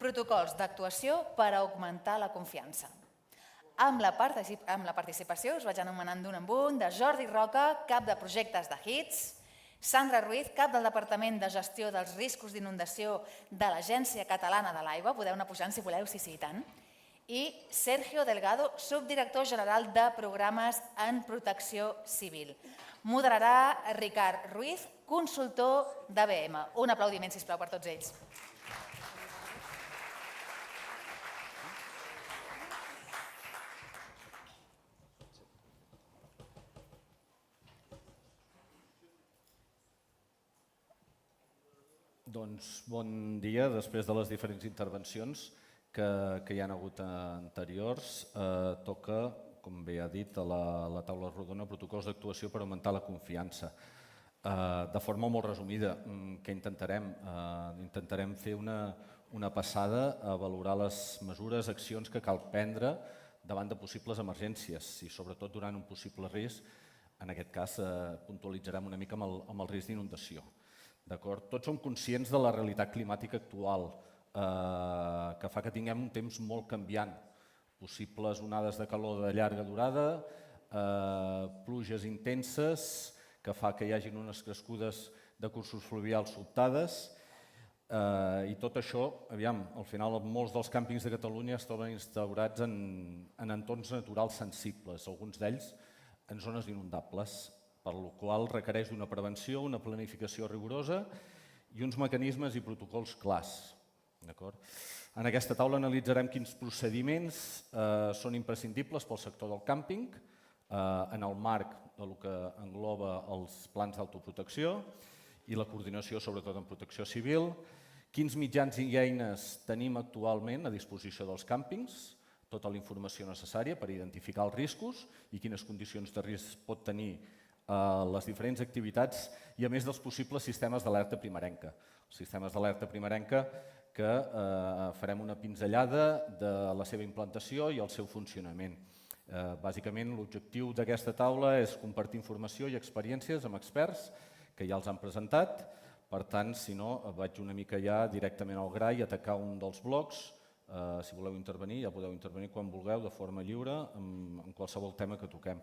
Protocols d'actuació per augmentar la confiança. Amb la participació, us vaig anomenant d'un en un, de Jordi Roca, cap de projectes de HITS, Sandra Ruiz, cap del Departament de Gestió dels Riscos d'Inundació de l'Agència Catalana de l'Aigua, podeu anar pujant si voleu, sí, i tant, i Sergio Delgado, subdirector general de Programes en Protecció Civil. Moderarà Ricard Ruiz, consultor d'ABM. Un aplaudiment, sisplau, per tots ells. Doncs bon dia. Després de les diferents intervencions que hi ha hagut anteriors, toca, com bé ha dit, a la taula rodona protocols d'actuació per augmentar la confiança. De forma molt resumida, què intentarem? Intentarem fer una passada a valorar les mesures, accions que cal prendre davant de possibles emergències i sobretot durant un possible risc. En aquest cas, puntualitzarem una mica amb el risc d'inundació. Tots som conscients de la realitat climàtica actual, que fa que tinguem un temps molt canviant, possibles onades de calor de llarga durada, pluges intenses, que fa que hi hagi unes crescudes de cursos fluvials sobtades, i tot això, al final, molts dels càmpings de Catalunya es troben instaurats en entorns naturals sensibles, alguns d'ells en zones inundables, per la qual requereix una prevenció, una planificació rigorosa i uns mecanismes i protocols clars. En aquesta taula analitzarem quins procediments són imprescindibles pel sector del càmping en el marc del que engloba els plans d'autoprotecció i la coordinació, sobretot en protecció civil, quins mitjans i eines tenim actualment a disposició dels càmpings, tota la informació necessària per identificar els riscos i quines condicions de risc pot tenir les diferents activitats i a més dels possibles sistemes d'alerta primerenca. Els sistemes d'alerta primerenca que farem una pinzellada de la seva implantació i el seu funcionament. Bàsicament, l'objectiu d'aquesta taula és compartir informació i experiències amb experts que ja els han presentat. Per tant, si no, vaig una mica ja directament al gra i atacar un dels blocs. Si voleu intervenir, ja podeu intervenir quan vulgueu, de forma lliure, en qualsevol tema que toquem.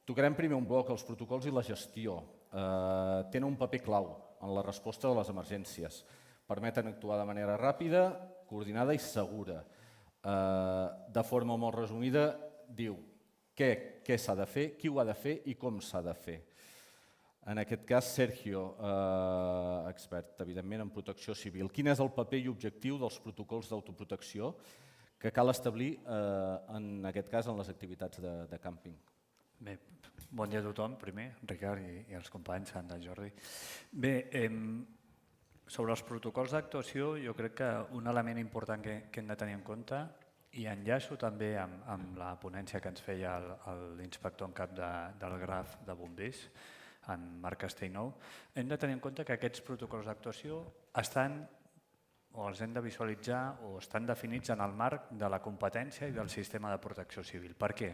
Tocarem primer un bloc, els protocols i la gestió. Tenen un paper clau en la resposta a les emergències. Permeten actuar de manera ràpida, coordinada i segura. De forma molt resumida, diu què s'ha de fer, qui ho ha de fer i com s'ha de fer. En aquest cas, Sergio, expert, evidentment, en protecció civil. Quin és el paper i objectiu dels protocols d'autoprotecció que cal establir, en aquest cas, en les activitats de càmping? Bé, bon dia a tothom, primer, Ricard i els companys, Sandra i Jordi. Bé, sobre els protocols d'actuació, jo crec que un element important que hem de tenir en compte, i enllaço també amb la ponència que ens feia l'inspector en cap del GRAF de bombers, en Marc Castellnou, hem de tenir en compte que aquests protocols d'actuació estan o els hem de visualitzar o estan definits en el marc de la competència i del sistema de protecció civil. Per què?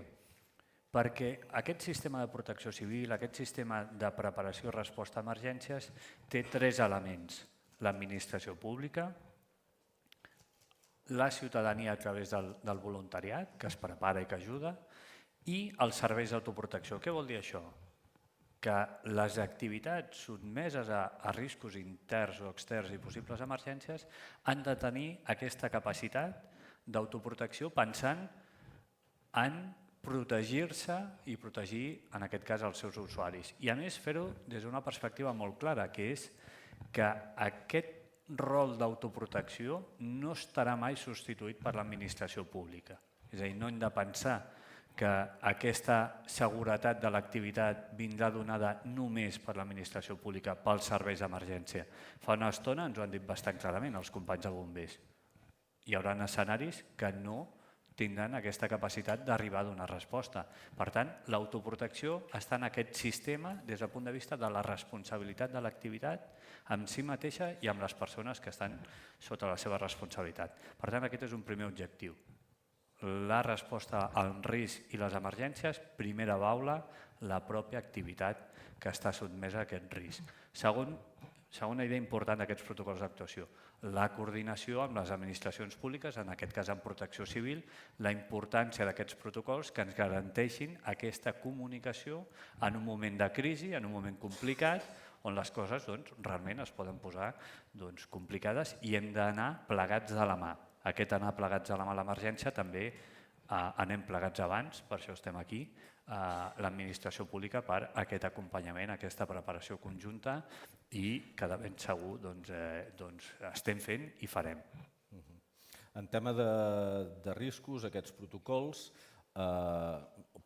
Perquè aquest sistema de protecció civil, aquest sistema de preparació i resposta a emergències té tres elements: l'administració pública, la ciutadania a través del voluntariat, que es prepara i que ajuda, i els serveis d'autoprotecció. Què vol dir això? Que les activitats sotmeses a riscos interns o externs i possibles emergències han de tenir aquesta capacitat d'autoprotecció pensant en protegir-se i protegir, en aquest cas, els seus usuaris. I a més, fer-ho des d'una perspectiva molt clara, que és que aquest rol d'autoprotecció no estarà mai substituït per l'administració pública. És a dir, no hem de pensar que aquesta seguretat de l'activitat vindrà donada només per l'administració pública, pels serveis d'emergència. Fa una estona ens ho han dit bastant clarament els companys de bombers. Hi haurà escenaris que no tindran aquesta capacitat d'arribar a donar resposta. Per tant, l'autoprotecció està en aquest sistema des del punt de vista de la responsabilitat de l'activitat amb si mateixa i amb les persones que estan sota la seva responsabilitat. Per tant, aquest és un primer objectiu. La resposta al risc i les emergències, primera baula, la pròpia activitat que està sotmesa a aquest risc. Segon, Segona idea important d'aquests protocols d'actuació, la coordinació amb les administracions públiques, en aquest cas amb Protecció Civil, la importància d'aquests protocols que ens garanteixin aquesta comunicació en un moment de crisi, en un moment complicat, on les coses realment es poden posar complicades i hem d'anar plegats de la mà. Aquest anar plegats de la mà a l'emergència també anem plegats abans, per això estem aquí, l'administració pública per aquest acompanyament, aquesta preparació conjunta i que de ben segur estem fent i farem. En tema de riscos, aquests protocols,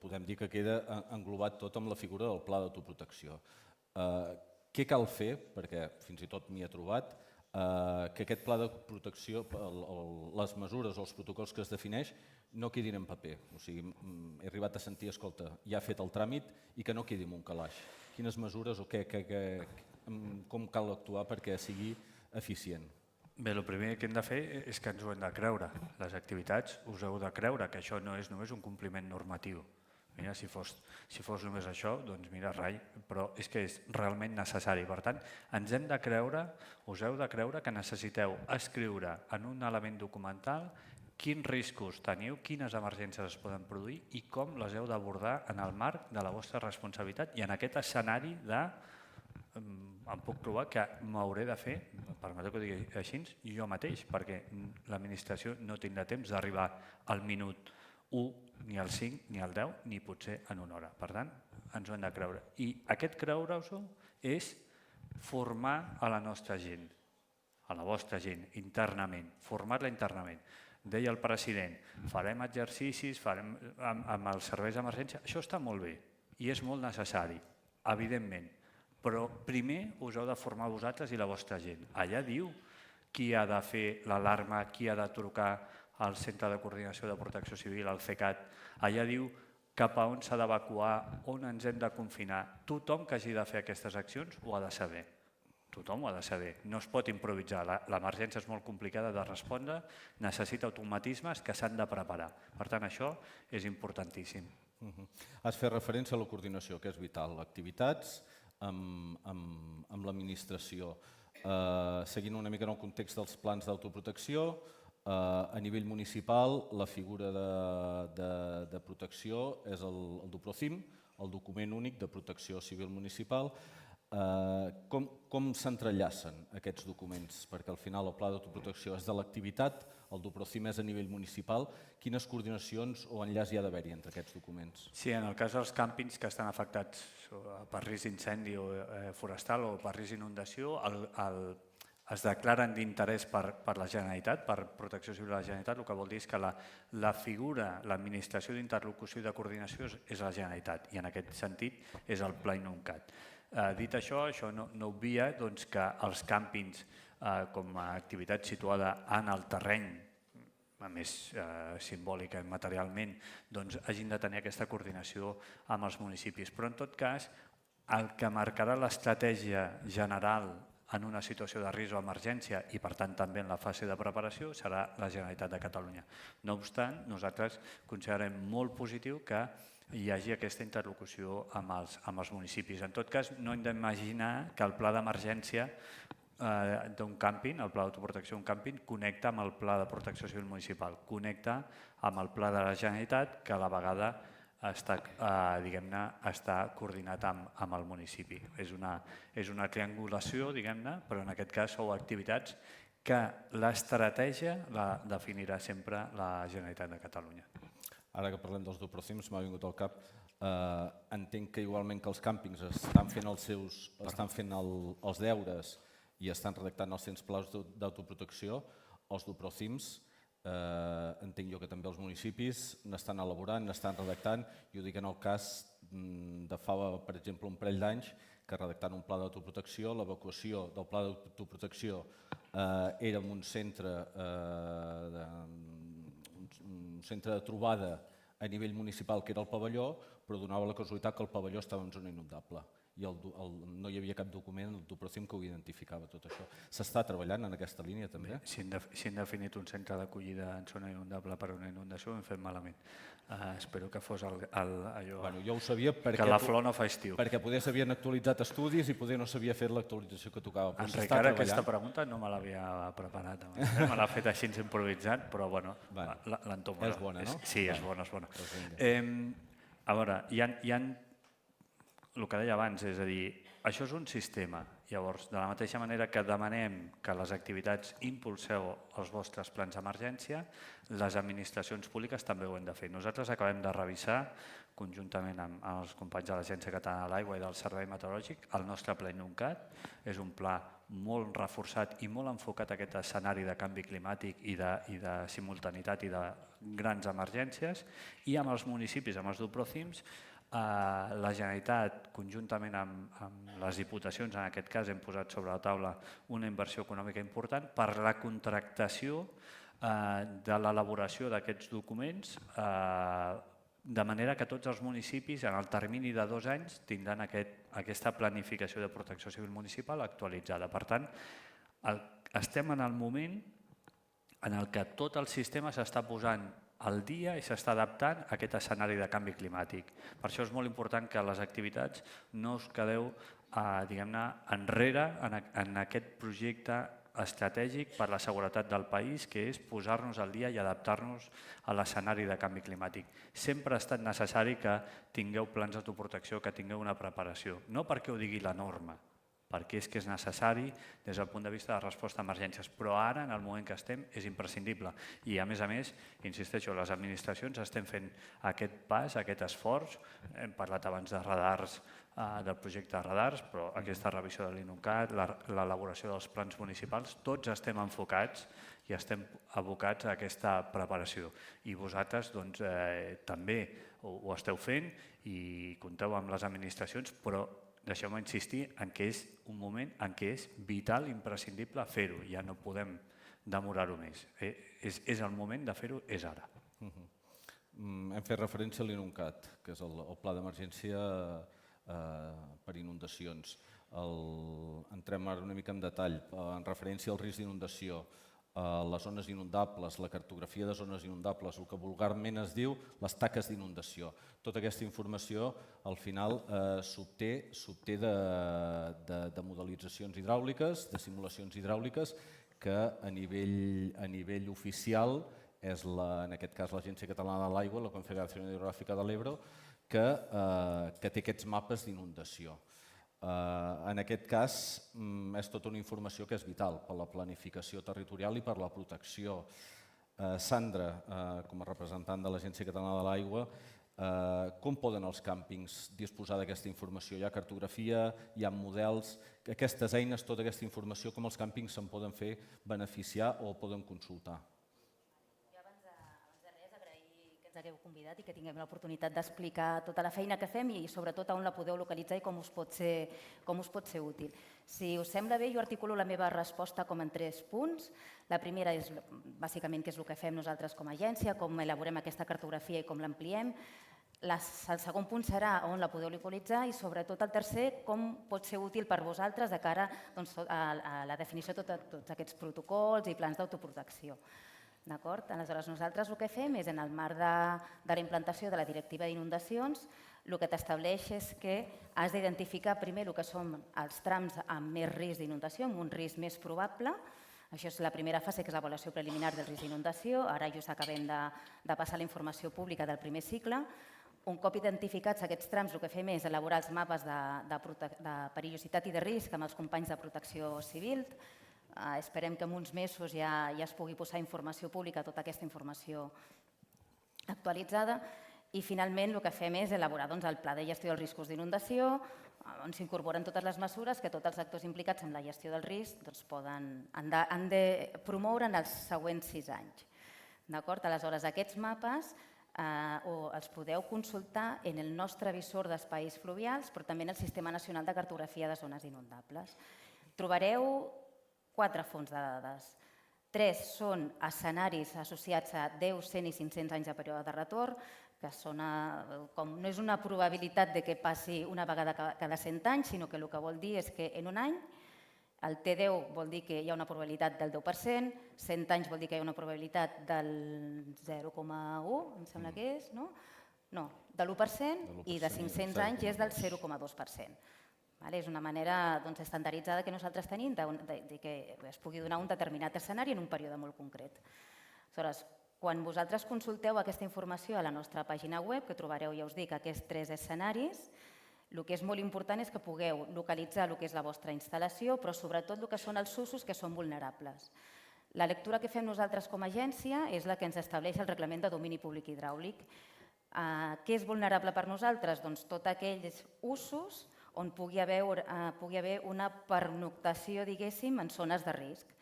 podem dir que queda englobat tot amb la figura del pla d'autoprotecció. Què cal fer, perquè fins i tot m'hi he trobat, que aquest pla de protecció, les mesures o els protocols que es defineix, no quedin en paper. O sigui, he arribat a sentir, escolta, ja ha fet el tràmit i que no quedi en un calaix. Quines mesures o com cal actuar perquè sigui eficient? Bé, el primer que hem de fer és que ens ho hem de creure. Les activitats us heu de creure que això no és només un compliment normatiu. Mira, si fos només això, doncs mira, rai, però és que és realment necessari. Per tant, ens hem de creure, us heu de creure que necessiteu escriure en un element documental quins riscos teniu, quines emergències es poden produir i com les heu d'abordar en el marc de la vostra responsabilitat i en aquest escenari em puc trobar que m'hauré de fer, permeteu que ho digui així, jo mateix, perquè l'administració no tindrà temps d'arribar al minut 1, ni al 5, ni al 10, ni potser en una hora. Per tant, ens ho hem de creure. I aquest creure-us-ho és formar a la nostra gent, a la vostra gent, internament, formar-la internament. Deia el president, farem exercicis amb els serveis d'emergència. Això està molt bé i és molt necessari, evidentment, però primer us heu de formar vosaltres i la vostra gent. Allà diu qui ha de fer l'alarma, qui ha de trucar al Centre de Coordinació de Protecció Civil, al CECAT. Allà diu cap a on s'ha d'evacuar, on ens hem de confinar. Tothom que hagi de fer aquestes accions ho ha de saber. Tothom ho ha de saber, no es pot improvisar, l'emergència és molt complicada de respondre, necessita automatismes que s'han de preparar. Per tant, això és importantíssim. Has fet referència a la coordinació, que és vital, activitats amb l'administració. Seguint una mica en el context dels plans d'autoprotecció, a nivell municipal la figura de protecció és el DUPROCIM, el document únic de protecció civil municipal. Com s'entrellacen aquests documents? Perquè al final el pla d'autoprotecció és de l'activitat, el DUPROCIM és a nivell municipal. Quines coordinacions o enllaç hi ha d'haver-hi entre aquests documents? Sí, en el cas dels càmpings que estan afectats per risc d'incendi forestal o per risc d'inundació, es declaren d'interès per la Generalitat, per Protecció Civil de la Generalitat, el que vol dir és que la figura, l'administració d'interlocució i de coordinació és la Generalitat i en aquest sentit és el Pla Inuncat. Dit això, això no obvia que els càmpings com a activitat situada en el terreny, a més simbòlica i materialment, hagin de tenir aquesta coordinació amb els municipis. Però en tot cas, el que marcarà l'estratègia general en una situació de risc o emergència i per tant també en la fase de preparació serà la Generalitat de Catalunya. No obstant, nosaltres considerem molt positiu que hi hagi aquesta interlocució amb els municipis. En tot cas, no hem d'imaginar que el pla d'emergència d'un càmping, el pla d'autoprotecció d'un càmping, connecta amb el pla de protecció civil municipal, connecta amb el pla de la Generalitat que a la vegada està coordinat amb el municipi. És una triangulació, però en aquest cas sou activitats que l'estratègia la definirà sempre la Generalitat de Catalunya. Ara que parlem dels DUPROCIMs, m'ha vingut al cap, entenc que igualment que els càmpings estan fent els deures i estan redactant els 100 plans d'autoprotecció, els DUPROCIMs, entenc jo que també els municipis n'estan elaborant, n'estan redactant. Jo dic en el cas de fa, per exemple, un parell d'anys, que redactant un pla d'autoprotecció, l'evacuació del pla d'autoprotecció era en un centre de trobada a nivell municipal, que era el pavelló, però donava la casualitat que el pavelló estava en zona inundable. i no hi havia cap document, el Duprocim, que ho identificava tot això. S'està treballant en aquesta línia també? Si han definit un centre d'acollida en zona inundable per una inundació, ho hem fet malament. Espero que fos allò... Jo ho sabia que la flor no fa estiu. perquè poder s'havien actualitzat estudis i poder no s'havia fet l'actualització que tocava. Encara aquesta pregunta no me l'havia preparat. Me l'ha fet així improvisat, però bueno, l'entomo. És bona, no? Sí, és bona. A veure, hi ha el que deia abans, és a dir, això és un sistema. Llavors, de la mateixa manera que demanem que les activitats impulseu els vostres plans d'emergència, les administracions públiques també ho hem de fer. Nosaltres acabem de revisar, conjuntament amb els companys de l'Agència Catalana de l'Aigua i del Servei Meteorològic, el nostre pla Inuncat. És un pla molt reforçat i molt enfocat a aquest escenari de canvi climàtic i de simultaneïtat i de grans emergències. I amb els municipis, amb els Duprocims, la Generalitat, conjuntament amb les diputacions, en aquest cas hem posat sobre la taula una inversió econòmica important per la contractació de l'elaboració d'aquests documents, de manera que tots els municipis en el termini de 2 anys tindran aquesta planificació de protecció civil municipal actualitzada. Per tant, estem en el moment en el que tot el sistema s'està posant al dia i s'està adaptant a aquest escenari de canvi climàtic. Per això és molt important que les activitats no us quedeu enrere en aquest projecte estratègic per la seguretat del país, que és posar-nos al dia i adaptar-nos a l'escenari de canvi climàtic. Sempre ha estat necessari que tingueu plans d'autoprotecció, que tingueu una preparació. No perquè ho digui la norma, perquè és que és necessari des del punt de vista de resposta a emergències, però ara, en el moment que estem, és imprescindible. I a més, insisteixo, les administracions estem fent aquest pas, aquest esforç. Hem parlat abans de radars, del projecte de radars, però aquesta revisió de l'INUCAT, l'elaboració dels plans municipals, tots estem enfocats i estem abocats a aquesta preparació. I vosaltres també ho esteu fent i compteu amb les administracions, però deixeu-me insistir en que és un moment en què és vital, imprescindible fer-ho. Ja no podem demorar-ho més. És el moment de fer-ho, és ara. Hem fet referència a l'INUCAT, que és el pla d'emergència per inundacions. Entrem ara una mica en detall. En referència al risc d'inundació, les zones inundables, la cartografia de zones inundables, el que vulgarment es diu les taques d'inundació. Tota aquesta informació al final s'obté de modelitzacions hidràuliques, de simulacions hidràuliques, que a nivell oficial és, en aquest cas, l'Agència Catalana de l'Aigua, la Confederació Hidrogràfica de l'Ebre, que té aquests mapes d'inundació. En aquest cas, és tota una informació que és vital per la planificació territorial i per la protecció. Sandra, com a representant de l'Agència Catalana de l'Aigua, com poden els càmpings disposar d'aquesta informació? Hi ha cartografia, hi ha models, aquestes eines, tota aquesta informació, com els càmpings se'n poden fer beneficiar o poden consultar? Ens hagueu convidat i que tinguem l'oportunitat d'explicar tota la feina que fem i sobretot on la podeu localitzar i com us pot ser útil. Si us sembla bé, jo articulo la meva resposta com en 3 punts. La primera és bàsicament què és el que fem nosaltres com a agència, com elaborem aquesta cartografia i com l'ampliem. El segon punt serà on la podeu localitzar i sobretot el tercer, com pot ser útil per vosaltres de cara a la definició de tots aquests protocols i plans d'autoprotecció. Aleshores, nosaltres el que fem és, en el marc de la implantació de la Directiva d'Inundacions, el que t'estableix és que has d'identificar primer el que són els trams amb més risc d'inundació, amb un risc més probable. Això és la primera fase, que és l'avaluació preliminar del risc d'inundació. Ara just acabem de passar la informació pública del primer cicle. Un cop identificats aquests trams, el que fem és elaborar els mapes de perillositat i de risc amb els companys de protecció civil. Esperem que en uns mesos ja es pugui posar informació pública, tota aquesta informació actualitzada. I finalment el que fem és elaborar el pla de gestió dels riscos d'inundació, on s'incorporen totes les mesures que tots els actors implicats en la gestió del risc han de promoure en els següents 6 anys. Aleshores, aquests mapes els podeu consultar en el nostre visor d'espais fluvials, però també en el Sistema Nacional de Cartografia de Zones Inundables. Trobareu 4 fonts de dades. 3 són escenaris associats a 10, 100 i 500 anys de període de retorn, que no és una probabilitat de que passi una vegada cada 100 anys, sinó que el que vol dir és que en un any el T10 vol dir que hi ha una probabilitat del 10%, 100 anys vol dir que hi ha una probabilitat del 0,1, em sembla que és, no? No, de l'1% i de 500 anys és del 0,2%. És una manera estandarditzada que nosaltres tenim de que es pugui donar un determinat escenari en un període molt concret. Aleshores, quan vosaltres consulteu aquesta informació a la nostra pàgina web, que trobareu, ja us dic, aquests 3 escenaris, el que és molt important és que pugueu localitzar el que és la vostra instal·lació, però sobretot el que són els usos que són vulnerables. La lectura que fem nosaltres com a agència és la que ens estableix el Reglament de Domini Públic Hidràulic. Què és vulnerable per nosaltres? Doncs tots aquells usos on pugui haver una pernoctació, diguéssim, en zones de risc.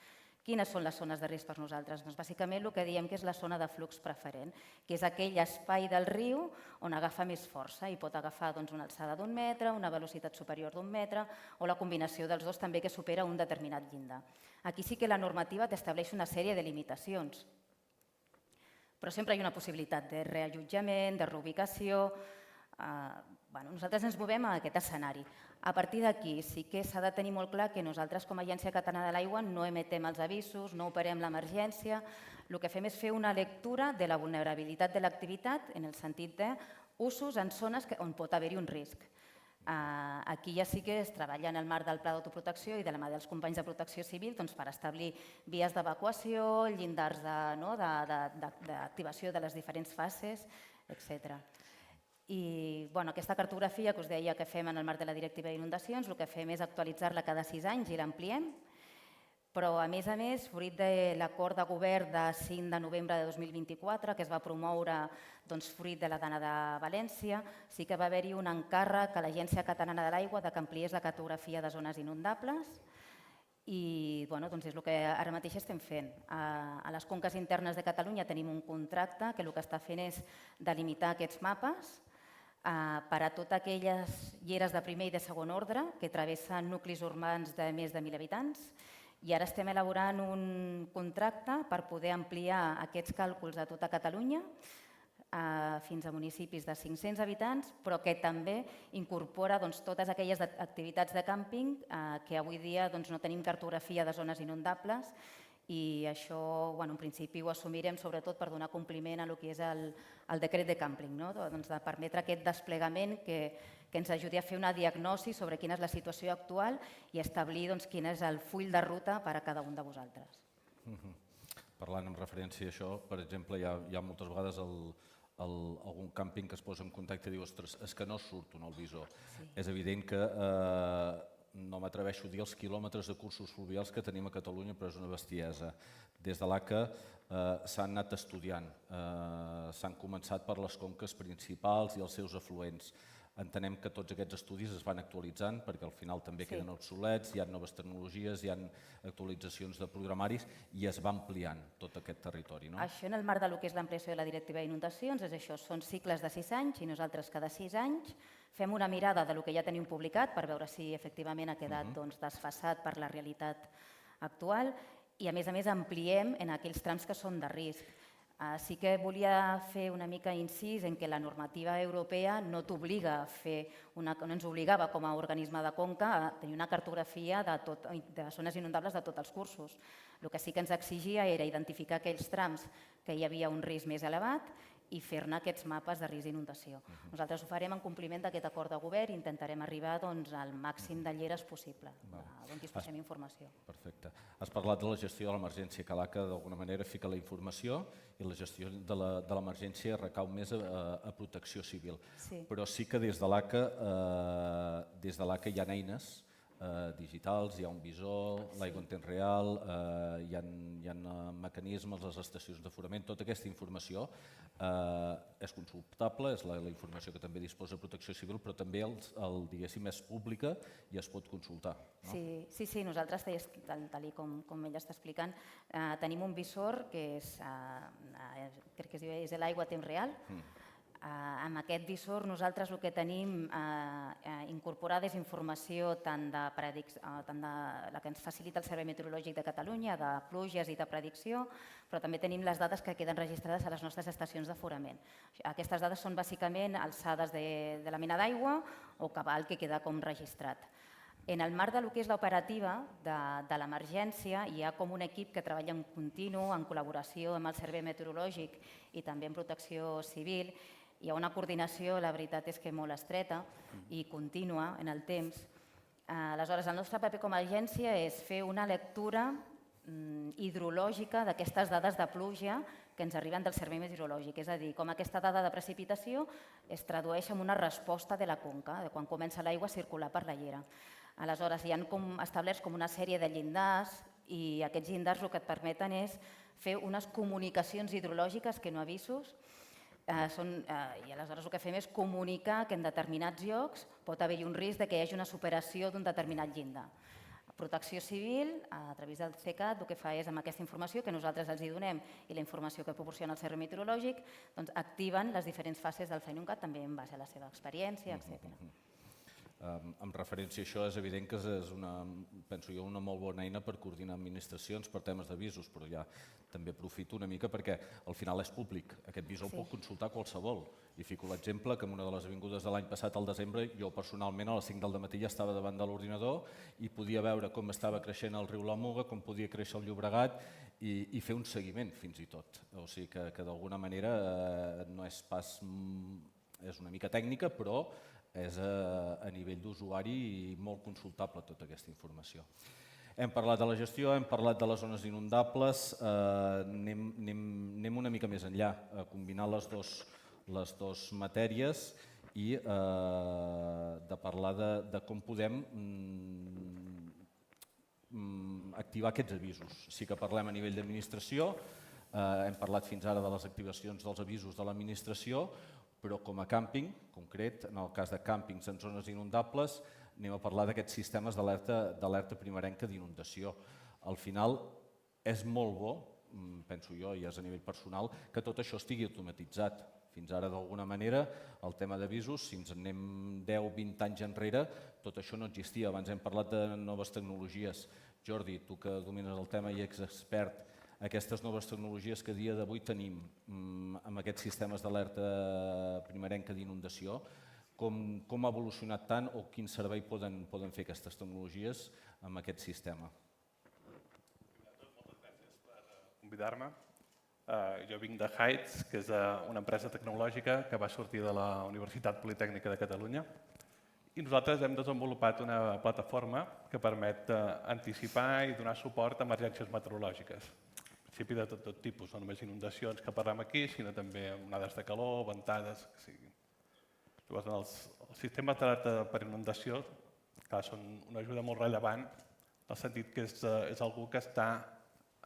Quines són les zones de risc per nosaltres? Doncs bàsicament el que diem que és la zona de flux preferent, que és aquell espai del riu on agafa més força i pot agafar una alçada d'1 metre, una velocitat superior d'1 metre o la combinació dels dos també que supera un determinat llindar. Aquí sí que la normativa t'estableix una sèrie de limitacions, però sempre hi ha una possibilitat de reallotjament, de reubicació. Nosaltres ens movem a aquest escenari. A partir d'aquí sí que s'ha de tenir molt clar que nosaltres com a Agència Catalana de l'Aigua no emetem els avisos, no operem l'emergència. El que fem és fer una lectura de la vulnerabilitat de l'activitat en el sentit d'usos en zones on pot haver-hi un risc. Aquí ja sí que es treballa en el marc del Pla d'autoprotecció i de la mà dels companys de protecció civil per establir vies d'evacuació, llindars d'activació de les diferents fases, etc. I aquesta cartografia que us deia que fem en el marc de la Directiva d'Inundacions, el que fem és actualitzar-la cada 6 anys i l'ampliem, però a més, fruit de l'acord de govern de 5 de novembre de 2024, que es va promoure fruit de la Dana de València, sí que va haver-hi un encàrrec a l'Agència Catalana de l'Aigua que ampliés la cartografia de zones inundables i és el que ara mateix estem fent. A les conques internes de Catalunya tenim un contracte que el que està fent és delimitar aquests mapes per a totes aquelles lleres de primer i de segon ordre que travessen nuclis urbans de més de 1.000 habitants i ara estem elaborant un contracte per poder ampliar aquests càlculs a tota Catalunya fins a municipis de 500 habitants, però que també incorpora totes aquelles activitats de càmping que avui dia no tenim cartografia de zones inundables i això, en principi, ho assumirem sobretot per donar compliment a el que és el decret de càmping, de permetre aquest desplegament que ens ajudi a fer una diagnosi sobre quina és la situació actual i establir quin és el full de ruta per a cada un de vosaltres. Parlant en referència a això, per exemple, hi ha moltes vegades algun càmping que es posa en contacte i diu ostres, és que no surto en el visor. És evident que no m'atreveixo a dir els quilòmetres de cursos fluvials que tenim a Catalunya, però és una bestiesa. Des de l'ACA s'han anat estudiant, s'han començat per les conques principals i els seus afluents. Entenem que tots aquests estudis es van actualitzant perquè al final també queden obsolets, hi ha noves tecnologies, hi ha actualitzacions de programaris i es va ampliant tot aquest territori. Això en el marc del que és l'ampliació de la Directiva d'Inundacions és això, són cicles de 6 anys i nosaltres cada 6 anys fem una mirada del que ja tenim publicat per veure si efectivament ha quedat desfasat per la realitat actual i a més ampliem en aquells trams que són de risc. Sí que volia fer una mica incís en que la normativa europea no t'obliga a fer, no ens obligava com a organisme de conca a tenir una cartografia de zones inundables de tots els cursos. El que sí que ens exigia era identificar aquells trams que hi havia un risc més elevat i fer-ne aquests mapes de risc d'inundació. Nosaltres ho farem en compliment d'aquest acord de govern i intentarem arribar al màxim de lleres possible, on disposem informació. Perfecte. Has parlat de la gestió de l'emergència, que l'ACA d'alguna manera fica la informació i la gestió de l'emergència recau més a protecció civil. Però sí que des de l'ACA hi ha eines digitals, hi ha un visor, l'aigua en temps real, hi ha mecanismes, les estacions d'aforament, tota aquesta informació és consultable, és la informació que també disposa Protecció Civil, però també diguéssim és pública i es pot consultar. Sí, nosaltres, tal com ella està explicant, tenim un visor que crec que és l'aigua a temps real, Amb aquest visor nosaltres el que tenim incorporada és informació tant de la que ens facilita el Servei Meteorològic de Catalunya, de pluges i de predicció, però també tenim les dades que queden registrades a les nostres estacions d'aforament. Aquestes dades són bàsicament alçades de la mena d'aigua o cabal que queda com registrat. En el marc del que és l'operativa de l'emergència, hi ha com un equip que treballa en continu, en col·laboració amb el Servei Meteorològic i també en Protecció Civil. Hi ha una coordinació, la veritat és que molt estreta i contínua en el temps. Aleshores, el nostre paper com a agència és fer una lectura hidrològica d'aquestes dades de pluja que ens arriben del Servei Meteorològic, és a dir, com aquesta dada de precipitació es tradueix en una resposta de la conca, de quan comença l'aigua a circular per la llera. Aleshores, hi han establerts com una sèrie de llindars i aquests llindars el que et permeten és fer unes comunicacions hidrològiques que no avisos, i aleshores el que fem és comunicar que en determinats llocs pot haver-hi un risc que hi hagi una superació d'un determinat llindar. Protecció Civil, a través del CECAT, el que fa és, amb aquesta informació que nosaltres els donem i la informació que proporciona el Servei Meteorològic, activen les diferents fases del FENUNCAT, també en base a la seva experiència, etc. En referència a això, és evident que és penso jo, una molt bona eina per coordinar administracions per temes d'avisos, però ja també aprofito una mica perquè al final és públic. Aquest visor el pot consultar qualsevol. I fico l'exemple que en una de les avingudes de l'any passat, al desembre, jo personalment a les 5 del matí ja estava davant de l'ordinador i podia veure com estava creixent el riu Lòmuga, com podia créixer el Llobregat i fer un seguiment fins i tot. O sigui que d'alguna manera no és pas... és una mica tècnica, però és a nivell d'usuari i molt consultable tota aquesta informació. Hem parlat de la gestió, hem parlat de les zones inundables, anem una mica més enllà, a combinar les dues matèries i de parlar de com podem activar aquests avisos. Sí que parlem a nivell d'administració, hem parlat fins ara de les activacions dels avisos de l'administració, però com a càmping, concret, en el cas de càmpings en zones inundables, anem a parlar d'aquests sistemes d'alerta primerenca d'inundació. Al final és molt bo, penso jo, i és a nivell personal, que tot això estigui automatitzat. Fins ara, d'alguna manera, el tema d'avisos, si ens anem 10-20 anys enrere, tot això no existia. Abans hem parlat de noves tecnologies. Jordi, tu que domines el tema i ets expert, aquestes noves tecnologies que a dia d'avui tenim amb aquests sistemes d'alerta primerenca d'inundació, com ha evolucionat tant o quin servei poden fer aquestes tecnologies amb aquest sistema? Moltes gràcies per convidar-me. Jo vinc de Heights, que és una empresa tecnològica que va sortir de la Universitat Politècnica de Catalunya, i nosaltres hem desenvolupat una plataforma que permet anticipar i donar suport a emergències meteorològiques. En principi de tot tipus, no només inundacions que parlem aquí, sinó també onades de calor, ventades, que siguin. Llavors, els sistemes d'alerta per inundació són una ajuda molt rellevant, en el sentit que és algú que està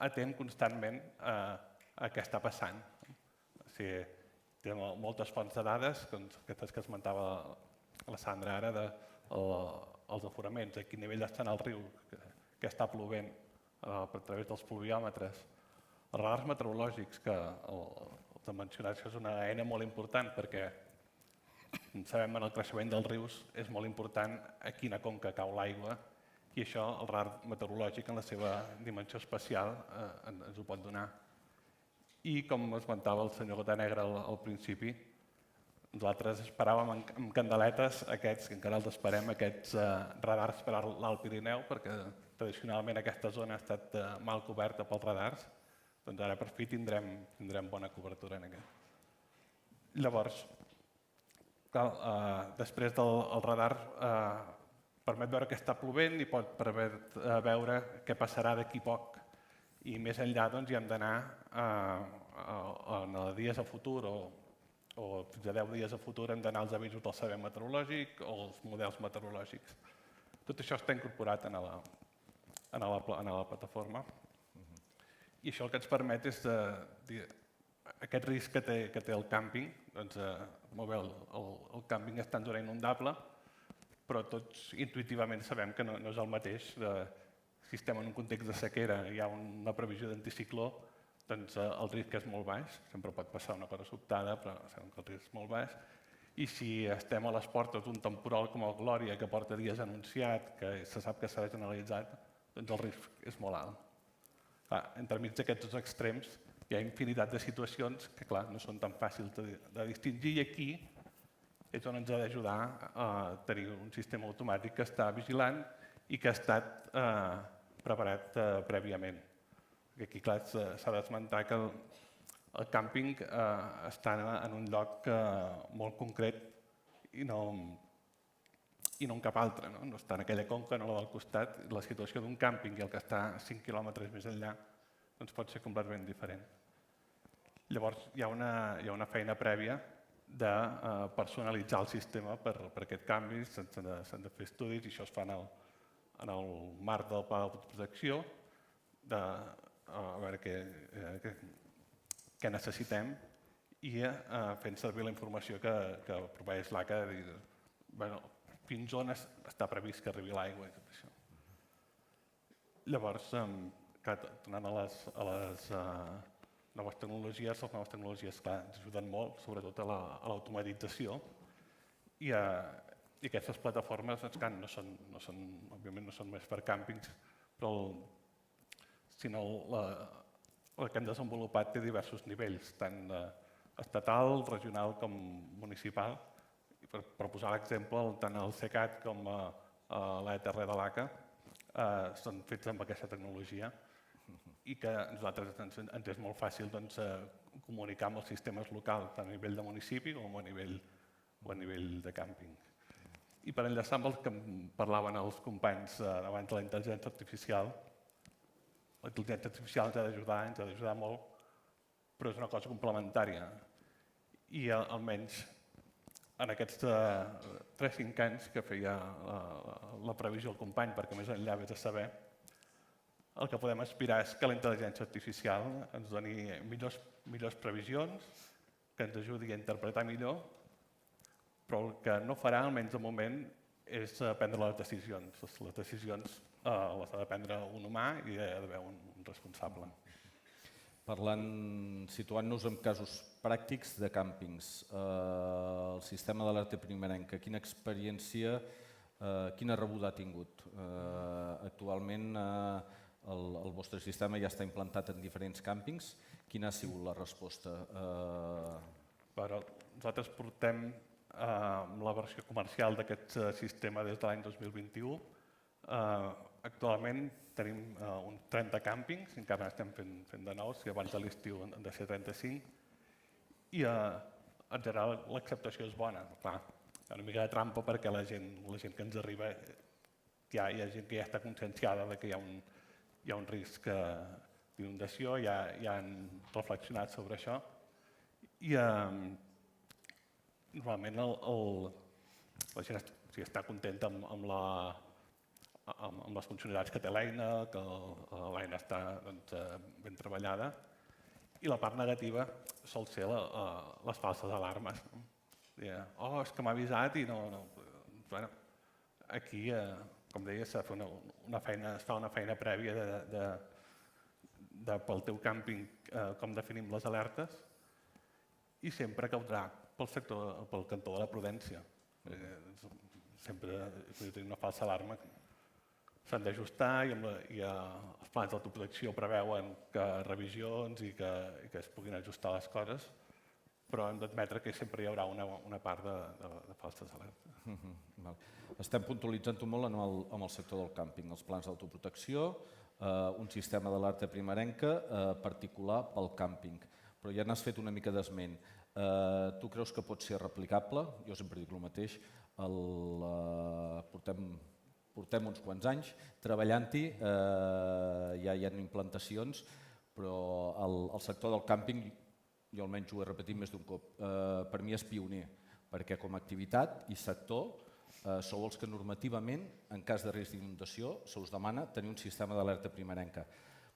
atent constantment a què està passant. Té moltes fonts de dades, aquestes que esmentava la Sandra ara, dels aforaments, a quin nivell està el riu, què està plovent a través dels pluviòmetres. Els radars meteorològics, que els hem mencionat, és una eina molt important perquè sabem en el creixement dels rius és molt important a quina conca cau l'aigua i això el radar meteorològic en la seva dimensió espacial ens ho pot donar. I com esmentava el senyor Botanegra al principi, nosaltres esperàvem amb candeletes aquests, que encara els esperem, aquests radars per a l'Alt Pirineu, perquè tradicionalment aquesta zona ha estat mal coberta pels radars, doncs ara per fi tindrem bona cobertura en aquest. Llavors, després del radar permet veure que està plovent i pot permet veure què passarà d'aquí poc. I més enllà hi hem d'anar a dies a futur o fins a 10 dies a futur hem d'anar als avisos del servei meteorològic o els models meteorològics. Tot això està incorporat en la plataforma. I això el que ens permet és aquest risc que té el càmping, doncs molt bé, el càmping està en zona inundable, però tots intuïtivament sabem que no és el mateix si estem en un context de sequera, hi ha una previsió d'anticicló, doncs el risc és molt baix, sempre pot passar una cosa sobtada, però sabem que el risc és molt baix. I si estem a les portes d'un temporal com el Glòria, que porta dies anunciat, que se sap que serà generalitzat, doncs el risc és molt alt. Clar, entremig d'aquests dos extrems hi ha infinitat de situacions que, clar, no són tan fàcils de distingir, i aquí és on ens ha d'ajudar a tenir un sistema automàtic que està vigilant i que ha estat preparat prèviament. Perquè aquí, clar, s'ha d'esmentar que el càmping està en un lloc molt concret i no en cap altre. No està en aquella conca, no la del costat. La situació d'un càmping i el que està 5 quilòmetres més enllà doncs pot ser completament diferent. Llavors, hi ha una feina prèvia de personalitzar el sistema per aquest canvi. S'han de fer estudis i això es fa en el marc del pla de protecció, a veure què necessitem i fent servir la informació que proveeix l'ACA, de dir fins on està previst que arribi l'aigua i tot això. Llavors, tornant a les noves tecnologies, les noves tecnologies ens ajuden molt, sobretot a l'automatització, i aquestes plataformes òbviament no són més per càmpings, sinó el que hem desenvolupat té diversos nivells, tant estatal, regional com municipal. Per posar l'exemple, tant el CECAT com l'ETR de l'ACA són fets amb aquesta tecnologia i que a nosaltres ens és molt fàcil comunicar amb els sistemes locals, tant a nivell de municipi com a nivell de càmping. I per enllaçar amb el que parlaven els companys abans de la intel·ligència artificial, la intel·ligència artificial ens ha d'ajudar molt, però és una cosa complementària. I almenys en aquests 3-5 anys que feia la previsió el company, perquè més enllà vés a saber, el que podem aspirar és que la intel·ligència artificial ens doni millors previsions, que ens ajudi a interpretar millor, però el que no farà, almenys de moment, és prendre les decisions. Les decisions les ha de prendre un humà i hi ha d'haver un responsable. Situant-nos en casos pràctics de càmpings, el sistema d'alerta primerenca, quina experiència, quina rebuda ha tingut? Actualment el vostre sistema ja està implantat en diferents càmpings. Quina ha sigut la resposta? Nosaltres portem la versió comercial d'aquest sistema des de l'any 2021. Actualment tenim uns 30 càmpings, encara estem fent de nous, i abans de l'estiu han de ser 35. I en general l'acceptació és bona. Clar, hi ha una mica de trampa perquè la gent que ens arriba, hi ha gent que ja està conscienciada que hi ha un risc d'inundació, ja han reflexionat sobre això. I normalment la gent està contenta amb les funcionalitats que té l'eina, que l'eina està ben treballada. I la part negativa sol ser les falses alarmes. És que m'ha avisat i no... Aquí, com deia, es fa una feina prèvia pel teu càmping, com definim les alertes, i sempre caldrà pel cantó de la prudència. Sempre tenir una falsa alarma. S'han d'ajustar i els plans d'autoprotecció preveuen revisions i que es puguin ajustar les coses, però hem d'admetre que sempre hi haurà una part de falses alertes. Estem puntualitzant-ho molt amb el sector del càmping, els plans d'autoprotecció, un sistema d'alerta primerenca particular pel càmping. Però ja n'has fet una mica d'esment. Tu creus que pot ser replicable? Jo sempre dic el mateix. Portem uns quants anys treballant-hi, ja hi ha implantacions, però el sector del càmping, jo almenys ho he repetit més d'un cop, per mi és pioner, perquè com a activitat i sector sou els que normativament, en cas de risc d'inundació, se us demana tenir un sistema d'alerta primerenca.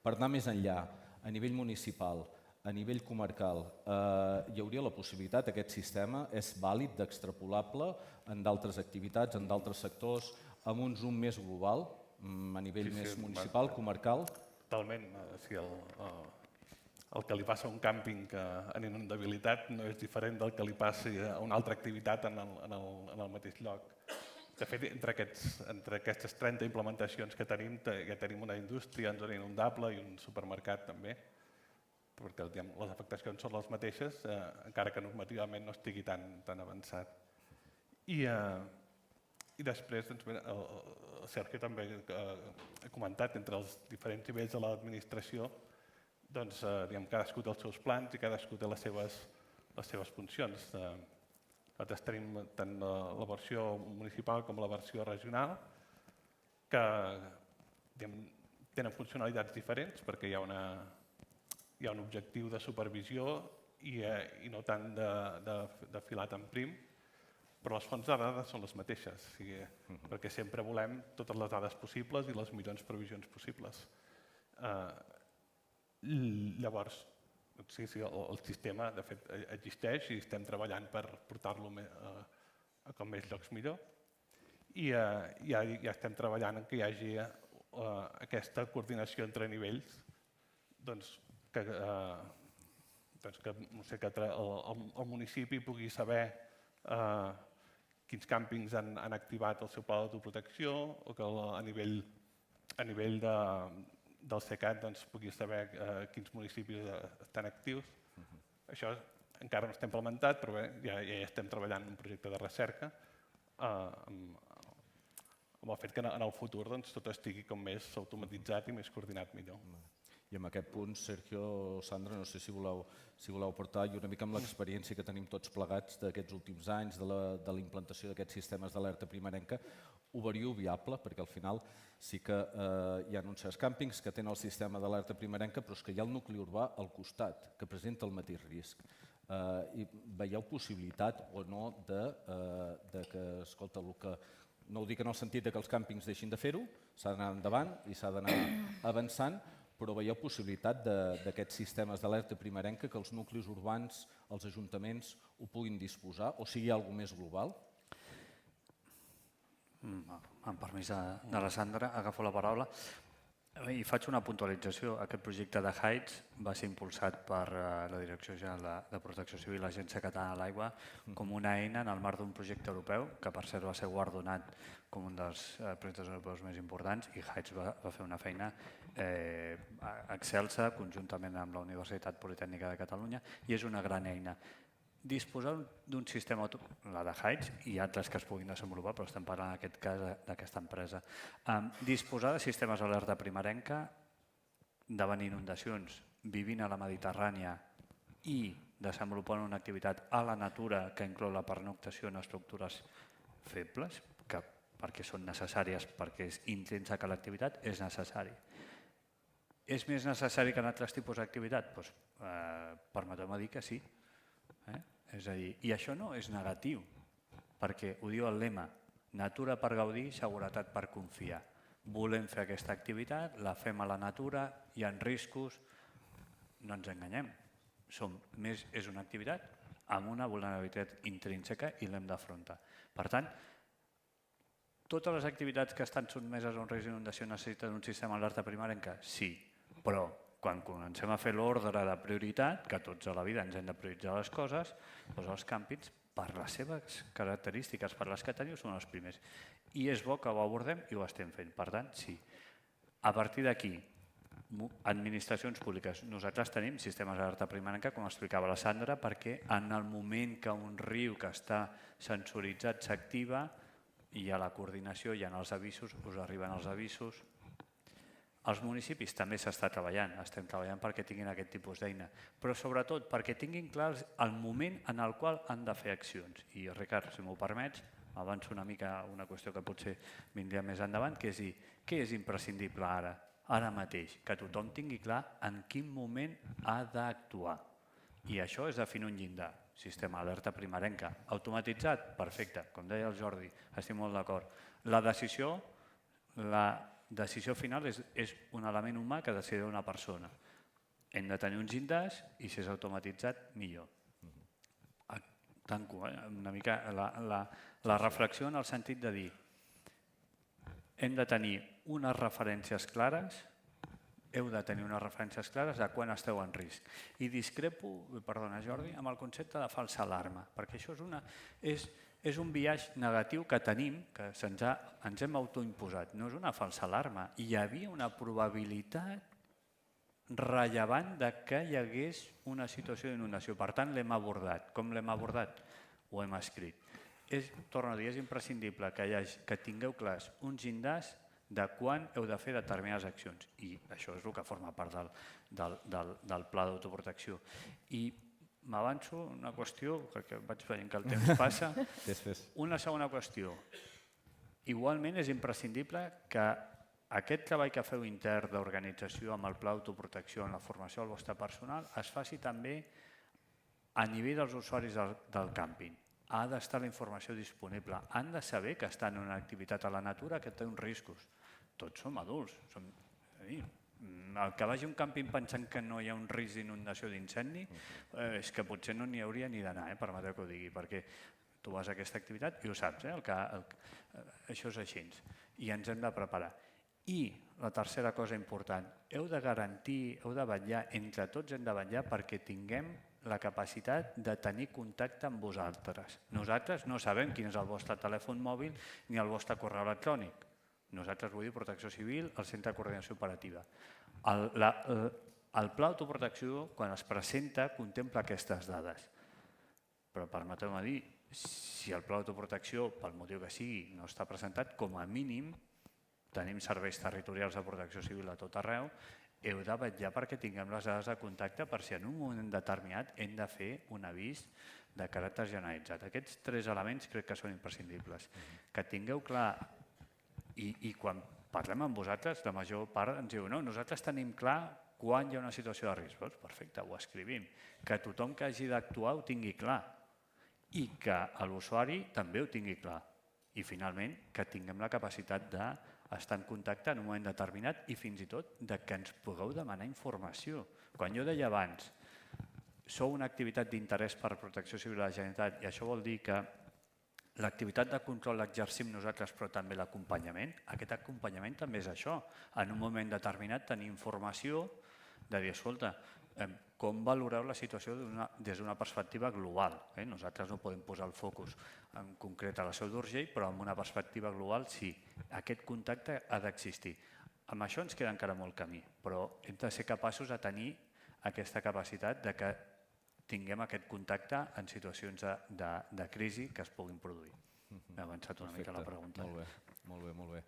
Per anar més enllà, a nivell municipal, a nivell comarcal, hi hauria la possibilitat, aquest sistema és vàlid, extrapolable en d'altres activitats, en d'altres sectors, amb un zoom més global, a nivell més municipal, comarcal? Totalment. el que li passa a un càmping en inundabilitat no és diferent del que li passi a una altra activitat en el mateix lloc. De fet, entre aquestes 30 implementacions que tenim, ja tenim una indústria en zona inundable i un supermercat també, perquè les afectacions són les mateixes, encara que normativament no estigui tan avançat. I després, el Sergio també ha comentat, entre els diferents nivells de l'administració, cadascú té els seus plans i cadascú té les seves funcions. Nosaltres tenim tant la versió municipal com la versió regional, que tenen funcionalitats diferents perquè hi ha un objectiu de supervisió i no tant de filat en prim, però les fonts de dades són les mateixes, perquè sempre volem totes les dades possibles i les millors previsions possibles. Llavors, el sistema, de fet, existeix i estem treballant per portar-lo a com més llocs millor. I ja estem treballant en que hi hagi aquesta coordinació entre nivells, que el municipi pugui saber quins càmpings han activat el seu pla d'autoprotecció o que a nivell del CECAT pugui saber quins municipis estan actius. Això encara no està implementat, però ja estem treballant en un projecte de recerca amb el fet que en el futur tot estigui com més automatitzat i més coordinat millor. I en aquest punt, Sergio, Sandra, no sé si voleu portar, i una mica amb l'experiència que tenim tots plegats d'aquests últims anys, de la implantació d'aquests sistemes d'alerta primerenca, ho veieu viable? Perquè al final sí que hi ha uns certs càmpings que tenen el sistema d'alerta primerenca, però és que hi ha el nucli urbà al costat, que presenta el mateix risc. I veieu possibilitat o no de que, escolta, no ho dic en el sentit que els càmpings deixin de fer-ho, s'ha d'anar endavant i s'ha d'anar avançant, però veieu possibilitat d'aquests sistemes d'alerta primerenca que els nuclis urbans, els ajuntaments, ho puguin disposar, o sigui alguna cosa més global? Amb permís de la Sandra, agafo la paraula i faig una puntualització. Aquest projecte de Heights va ser impulsat per la Direcció General de Protecció Civil i l'Agència Catalana de l'Aigua com una eina en el marc d'un projecte europeu, que per cert va ser guardonat com un dels projectes europeus més importants, i Heights va fer una feina excelsa conjuntament amb la Universitat Politècnica de Catalunya, i és una gran eina. Disposar d'un sistema, la de Heights i altres que es puguin desenvolupar, però estem parlant en aquest cas d'aquesta empresa, disposar de sistemes d'alerta primerenca davant inundacions, vivint a la Mediterrània i desenvolupant una activitat a la natura que inclou la pernoctació en estructures febles, perquè són necessàries, perquè és intrínseca l'activitat, és necessari. És més necessari que en altres tipus d'activitat? Permeteu-me dir que sí. És a dir, i això no és negatiu, perquè ho diu el lema, natura per gaudir, seguretat per confiar. Volem fer aquesta activitat, la fem a la natura, hi ha riscos, no ens enganyem. És una activitat amb una vulnerabilitat intrínseca i l'hem d'afrontar. Per tant, totes les activitats que estan sotmeses a un risc d'inundació necessiten un sistema d'alerta primerenca? Sí, però quan comencem a fer l'ordre de prioritat, que tots a la vida ens hem de prioritzar les coses, doncs els càmpings, per les seves característiques, per les que teniu, són els primers. I és bo que ho abordem i ho estem fent. Per tant, sí. A partir d'aquí, administracions públiques, nosaltres tenim sistemes d'alerta primerenca, com explicava la Sandra, perquè en el moment que un riu que està sensoritzat s'activa, hi ha la coordinació, hi ha els avisos, us arriben els avisos. Els municipis també s'està treballant, estem treballant perquè tinguin aquest tipus d'eina, però sobretot perquè tinguin clar el moment en el qual han de fer accions. I Ricard, si m'ho permets, avanço una mica una qüestió que potser vindria més endavant, que és dir, què és imprescindible ara mateix? Que tothom tingui clar en quin moment ha d'actuar. I això és definir un llindar. Sistema d'alerta primerenca. Automatitzat? Perfecte. Com deia el Jordi, estic molt d'acord. La decisió final és un element humà que decideix una persona. Hem de tenir uns llindars i si és automatitzat, millor. Tanco una mica la reflexió en el sentit de dir hem de tenir unes referències clares heu de tenir unes referències clares de quan esteu en risc. I discrepo, perdona Jordi, amb el concepte de falsa alarma, perquè això és un biaix negatiu que tenim, que ens hem autoimposat. No és una falsa alarma. Hi havia una probabilitat rellevant de que hi hagués una situació d'inundació. Per tant, l'hem abordat. Com l'hem abordat? Ho hem escrit. Torno a dir, és imprescindible que tingueu clars uns llindars de quan heu de fer determinades accions. I això és el que forma part del pla d'autoprotecció. I m'avanço una qüestió, perquè vaig veient que el temps passa. Una segona qüestió. Igualment és imprescindible que aquest treball que feu intern d'organització amb el pla d'autoprotecció en la formació del vostre personal es faci també a nivell dels usuaris del càmping. Ha d'estar la informació disponible. Han de saber que estan en una activitat a la natura que té uns riscos. Tots som adults. El que vagi a un càmping pensant que no hi ha un risc d'inundació d'incendi és que potser no n'hi hauria ni d'anar, permeteu que ho digui, perquè tu vas a aquesta activitat i ho saps, això és així. I ens hem de preparar. I la tercera cosa important, heu de garantir, heu de vetllar, entre tots hem de vetllar perquè tinguem la capacitat de tenir contacte amb vosaltres. Nosaltres no sabem quin és el vostre telèfon mòbil ni el vostre correu electrònic. Nosaltres, vull dir, Protecció Civil, el Centre de Coordinació Operativa. El pla d'autoprotecció, quan es presenta, contempla aquestes dades. Però permeteu-me dir, si el pla d'autoprotecció, pel motiu que sigui, no està presentat, com a mínim tenim serveis territorials de protecció civil a tot arreu, heu de vetllar perquè tinguem les dades de contacte per si en un moment determinat hem de fer un avís de caràcter generalitzat. Aquests 3 elements crec que són imprescindibles. Que tingueu clar, i quan parlem amb vosaltres, la major part ens diu no, nosaltres tenim clar quan hi ha una situació de risc. Perfecte, ho escrivim. Que tothom que hagi d'actuar ho tingui clar i que l'usuari també ho tingui clar. I finalment, que tinguem la capacitat d'estar en contacte en un moment determinat i fins i tot que ens pugueu demanar informació. Quan jo deia abans, sou una activitat d'interès per Protecció Civil de la Generalitat i això vol dir que l'activitat de control l'exercim nosaltres però també l'acompanyament, aquest acompanyament també és això. En un moment determinat tenir informació de dir, escolta, com valoreu la situació des d'una perspectiva global? Nosaltres no podem posar el focus en concret a la Seu d'Urgell, però amb una perspectiva global sí. Aquest contacte ha d'existir. Amb això ens queda encara molt camí, però hem de ser capaços de tenir aquesta capacitat de que tinguem aquest contacte en situacions de crisi que es puguin produir. M'he avançat una mica la pregunta. Molt bé.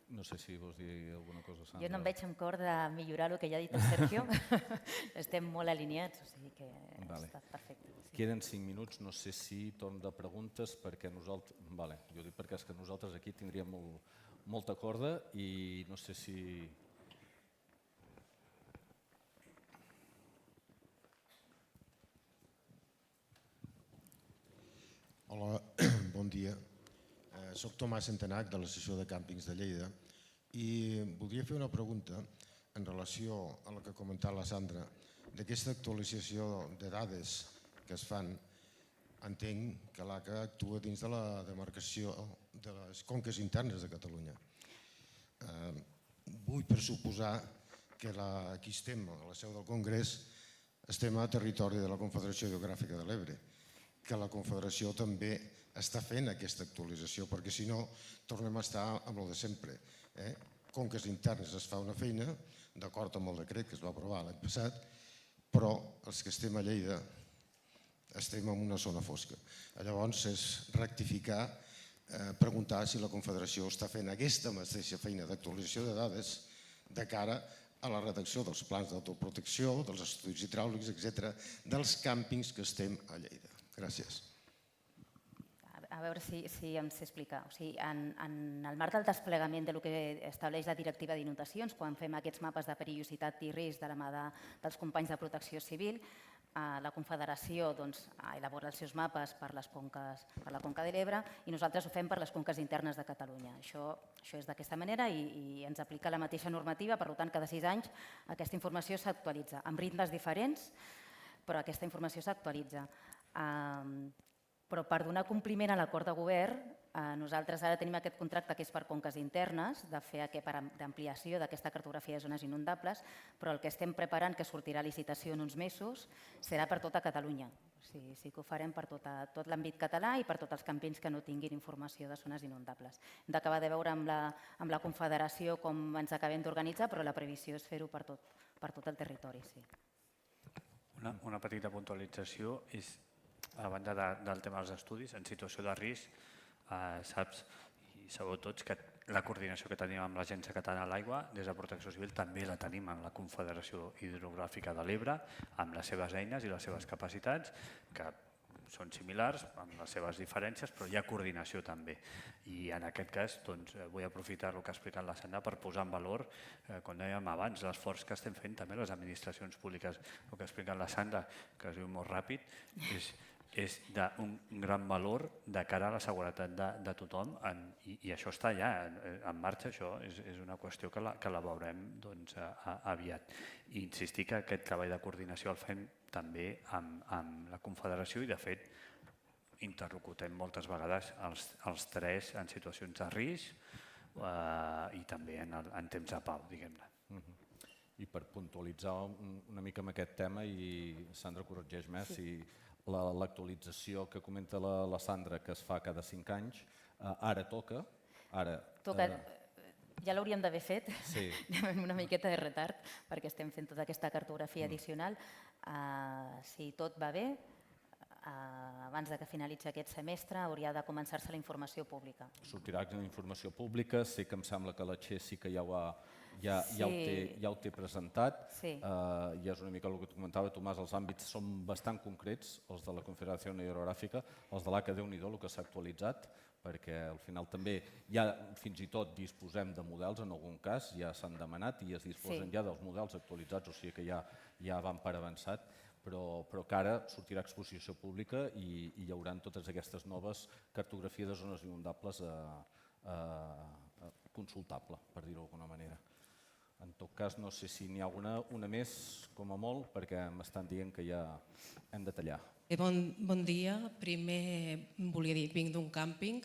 No sé si vols dir alguna cosa, Sandra. Jo no em veig amb cor de millorar el que ja ha dit el Sergio. Estem molt alineats, o sigui que ha estat perfecte. Queden 5 minuts, no sé si torn de preguntes, perquè nosaltres... Jo dic perquè és que nosaltres aquí tindríem molta corda i no sé si... Hola, bon dia. Soc Tomàs Centenac, de l'Associació de Càmpings de Lleida, i voldria fer una pregunta en relació a la que ha comentat la Sandra, d'aquesta actualització de dades que es fan. Entenc que l'ACA actua dins de la demarcació de les conques internes de Catalunya. Vull pressuposar que aquí estem, a la seu del Congrés, estem a territori de la Confederació Hidrogràfica de l'Ebre, que la Confederació també està fent aquesta actualització, perquè si no tornem a estar amb el de sempre. Conques internes es fa una feina, d'acord amb el decret que es va aprovar l'any passat, però els que estem a Lleida estem en una zona fosca. Llavors és rectificar, preguntar si la Confederació està fent aquesta mateixa feina d'actualització de dades de cara a la redacció dels plans d'autoprotecció, dels estudis hidràulics, etc., dels càmpings que estem a Lleida. Gràcies. A veure si em sé explicar. En el marc del desplegament del que estableix la Directiva d'Inundacions, quan fem aquests mapes de perillositat i risc de la mà dels companys de Protecció Civil, la Confederació elabora els seus mapes per la conca de l'Ebre i nosaltres ho fem per les conques internes de Catalunya. Això és d'aquesta manera i ens aplica la mateixa normativa, per tant, cada 6 anys aquesta informació s'actualitza, amb ritmes diferents, però aquesta informació s'actualitza. Però per donar compliment a l'acord de govern, nosaltres ara tenim aquest contracte que és per conques internes, d'ampliació d'aquesta cartografia de zones inundables, però el que estem preparant, que sortirà a licitació en uns mesos, serà per tota Catalunya. Sí que ho farem per tot l'àmbit català i per tots els campins que no tinguin informació de zones inundables. Hem d'acabar de veure amb la Confederació com ens acabem d'organitzar, però la previsió és fer-ho per tot el territori. Una petita puntualització és, a banda del tema dels estudis, en situació de risc, saps i sabeu tots que la coordinació que tenim amb l'Agència Catalana de l'Aigua des de Protecció Civil també la tenim amb la Confederació Hidrogràfica de l'Ebre, amb les seves eines i les seves capacitats, que són similars, amb les seves diferències, però hi ha coordinació també. I en aquest cas vull aprofitar el que ha explicat la Sandra per posar en valor, com dèiem abans, l'esforç que estem fent també les administracions públiques. El que ha explicat la Sandra, que es diu molt ràpid, és d'un gran valor de cara a la seguretat de tothom i això està ja en marxa, això és una qüestió que la veurem aviat. I insistir que aquest treball de coordinació el fem també amb la Confederació i de fet interlocutem moltes vegades els tres en situacions de risc i també en temps de pau, diguem-ne. I per puntualitzar una mica amb aquest tema, i Sandra corregeix més, l'actualització que comenta la Sandra, que es fa cada 5 anys, ara toca. Ja l'hauríem d'haver fet, Sí. amb una miqueta de retard, perquè estem fent tota aquesta cartografia addicional. Si tot va bé, abans que finalitzi aquest semestre hauria de començar-se la informació pública. Sortirà la informació pública, sé que em sembla que la Txell sí que ja ho té presentat, i és una mica el que comentava Tomàs, els àmbits són bastant concrets, els de la Confederació Hidrogràfica, els de l'ACA, Déu-n'hi-do, el que s'ha actualitzat, perquè al final també ja fins i tot disposem de models, en algun cas ja s'han demanat i es disposen ja dels models actualitzats, o sigui que ja van per avançat, però que ara sortirà a exposició pública i hi haurà totes aquestes noves cartografies de zones inundables consultable, per dir-ho d'alguna manera. En tot cas, no sé si n'hi ha una més, com a molt, perquè m'estan dient que ja hem de tallar. Bon dia. Primer volia dir, vinc d'un càmping,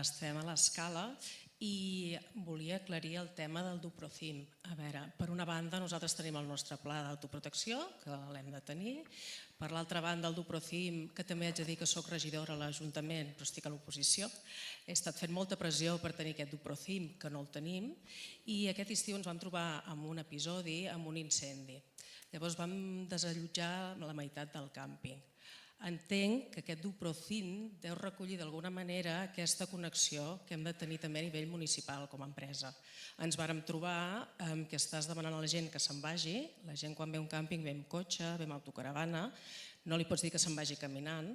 estem a l'Escala i volia aclarir el tema del Duprocim. A veure, per una banda nosaltres tenim el nostre pla d'autoprotecció, que l'hem de tenir. Per l'altra banda, el Duprocim, que també haig de dir que soc regidora a l'Ajuntament, però estic a l'oposició. He estat fent molta pressió per tenir aquest Duprocim, que no el tenim, i aquest estiu ens vam trobar amb un episodi, amb un incendi. Llavors vam desallotjar la meitat del càmping. Entenc que aquest Duprocim deu recollir d'alguna manera aquesta connexió que hem de tenir també a nivell municipal com a empresa. Ens vàrem trobar que estàs demanant a la gent que se'n vagi, la gent quan ve a un càmping ve amb cotxe, ve amb autocaravana, no li pots dir que se'n vagi caminant,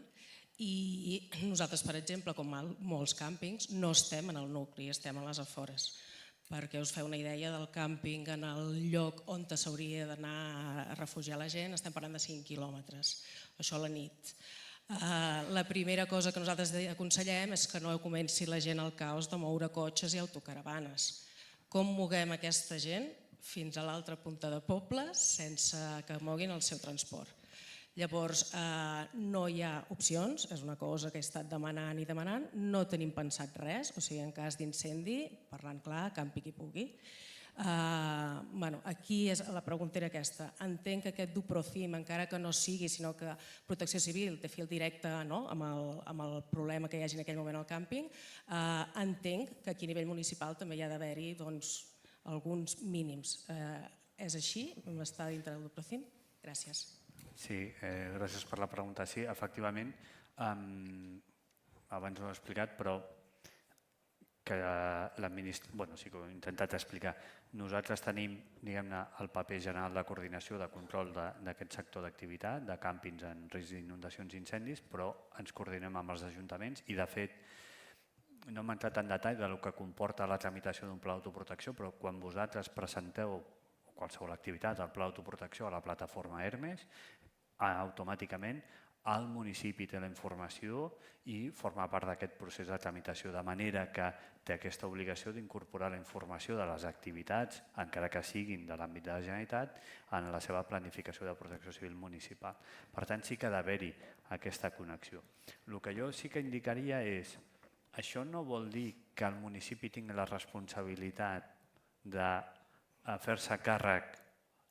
i nosaltres, per exemple, com molts càmpings, no estem en el nucli, estem a les afores. Perquè us feu una idea del càmping en el lloc on s'hauria d'anar a refugiar la gent, estem parlant de 5 quilòmetres, això a la nit. La primera cosa que nosaltres aconsellem és que no comenci la gent al caos de moure cotxes i autocaravanes. Com moguem aquesta gent fins a l'altra punta de poble sense que moguin el seu transport? Llavors, no hi ha opcions, és una cosa que he estat demanant i demanant, no tenim pensat res, o sigui, en cas d'incendi, parlant clar, campi qui pugui. Aquí la pregunta era aquesta. Entenc que aquest Duprocim, encara que no sigui, sinó que Protecció Civil té fil directe amb el problema que hi hagi en aquell moment al càmping, entenc que aquí a nivell municipal també hi ha d'haver-hi alguns mínims. És així? Està dintre del Duprocim? Gràcies. Sí, gràcies per la pregunta. Sí, efectivament, abans ho he explicat, però que sí que ho he intentat explicar. Nosaltres tenim, diguem-ne, el paper general de coordinació, de control d'aquest sector d'activitat, de càmpings en risc d'inundacions i incendis, però ens coordinem amb els ajuntaments i, de fet, no hem entrat en detall del que comporta la tramitació d'un pla d'autoprotecció, però quan vosaltres presenteu qualsevol activitat al pla d'autoprotecció a la plataforma Hermes, automàticament el municipi té la informació i forma part d'aquest procés de tramitació, de manera que té aquesta obligació d'incorporar la informació de les activitats, encara que siguin de l'àmbit de la Generalitat, en la seva planificació de protecció civil municipal. Per tant, sí que ha d'haver-hi aquesta connexió. El que jo sí que indicaria és, això no vol dir que el municipi tingui la responsabilitat de fer-se càrrec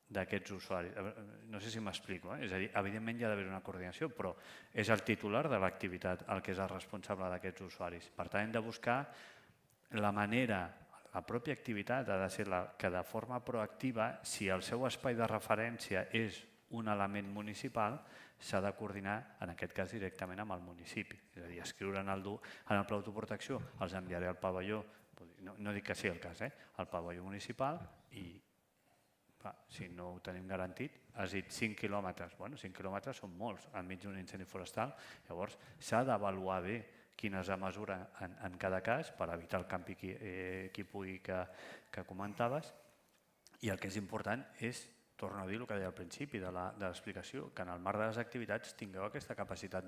d'aquests usuaris. No sé si m'explico, és a dir, evidentment hi ha d'haver una coordinació, però és el titular de l'activitat el que és el responsable d'aquests usuaris. Per tant, hem de buscar la manera, la pròpia activitat ha de ser que de forma proactiva, si el seu espai de referència és un element municipal, s'ha de coordinar, en aquest cas, directament amb el municipi. És a dir, escriure en el pla d'autoprotecció, els enviaré al pavelló, no dic que sigui el cas, al pavelló municipal i si no ho tenim garantit, has dit 5 quilòmetres. Bueno, 5 quilòmetres són molts enmig d'un incendi forestal. Llavors, s'ha d'avaluar bé quina és la mesura en cada cas per evitar el campi equipui que comentaves. I el que és important és, torno a dir el que deia al principi de l'explicació, que en el marc de les activitats tingueu aquesta capacitat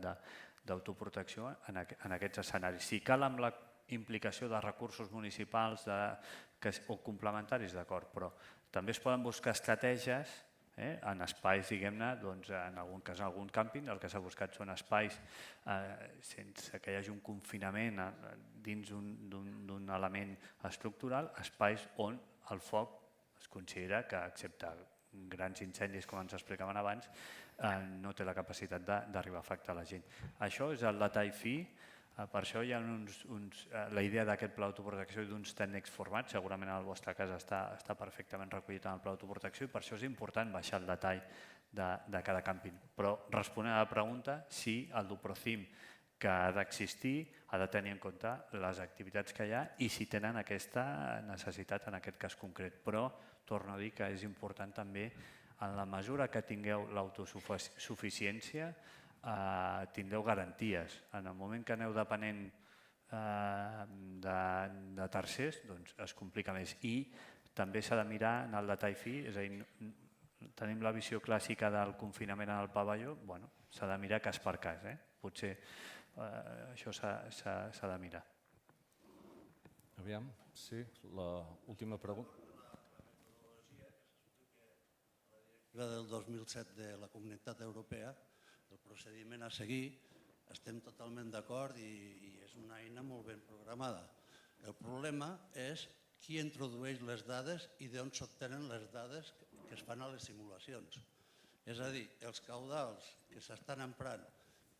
d'autoprotecció en aquests escenaris. Si cal amb la implicació de recursos municipals o complementaris, d'acord, però també es poden buscar estratègies en espais, diguem-ne, en algun cas, en algun càmping, el que s'ha buscat són espais sense que hi hagi un confinament dins d'un element estructural, espais on el foc es considera que, excepte grans incendis, com ens explicaven abans, no té la capacitat d'arribar a afectar la gent. Això és el detall fi. Per això hi ha la idea d'aquest pla d'autoprotecció i d'uns tècnics formats, segurament en el vostre cas està perfectament recollit en el pla d'autoprotecció i per això és important baixar el detall de cada càmping. Però responent a la pregunta, sí, el Duprocim que ha d'existir ha de tenir en compte les activitats que hi ha i si tenen aquesta necessitat en aquest cas concret. Però torno a dir que és important també, en la mesura que tingueu l'autosuficiència, tindreu garanties. En el moment que aneu depenent de tercers, doncs es complica més. I també s'ha de mirar en el detall fi, és a dir, tenim la visió clàssica del confinament en el pavelló, s'ha de mirar cas per cas. Potser això s'ha de mirar. Aviam, sí, l'última pregunta. Del 2007 de la Comunitat Europea, el procediment a seguir, estem totalment d'acord i és una eina molt ben programada. El problema és qui introdueix les dades i d'on s'obtenen les dades que es fan a les simulacions. És a dir, els caudals que s'estan emprant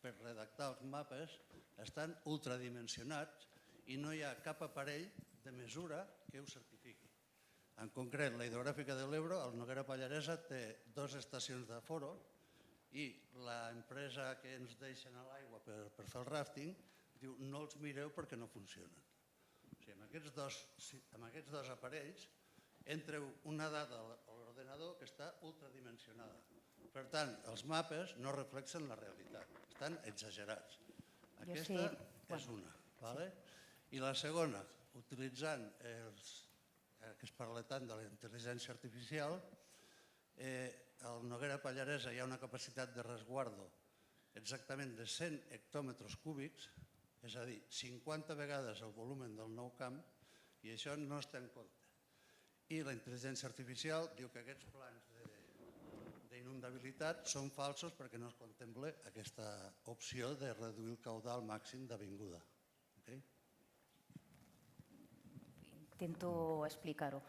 per redactar els mapes estan ultradimensionats i no hi ha cap aparell de mesura que ho certifiqui. En concret, la hidrogràfica de l'Ebre, el Noguera Pallaresa, té 2 estacions de foro i l'empresa que ens deixen a l'aigua per fer el ràfting diu no els mireu perquè no funcionen. O sigui, amb aquests dos aparells entreu una dada a l'ordenador que està ultradimensionada. Per tant, els mapes no reflexen la realitat, estan exagerats. Aquesta és una. I la segona, utilitzant que es parla tant de la intel·ligència artificial, al Noguera Pallaresa hi ha una capacitat de resguardo exactament de 100 hectòmetres cúbics, és a dir, 50 vegades el volum del nou camp, i això no es té en compte. I la intel·ligència artificial diu que aquests plans d'inundabilitat són falsos perquè no es contempla aquesta opció de reduir el caudal màxim d'avinguda. Intento explicar-ho.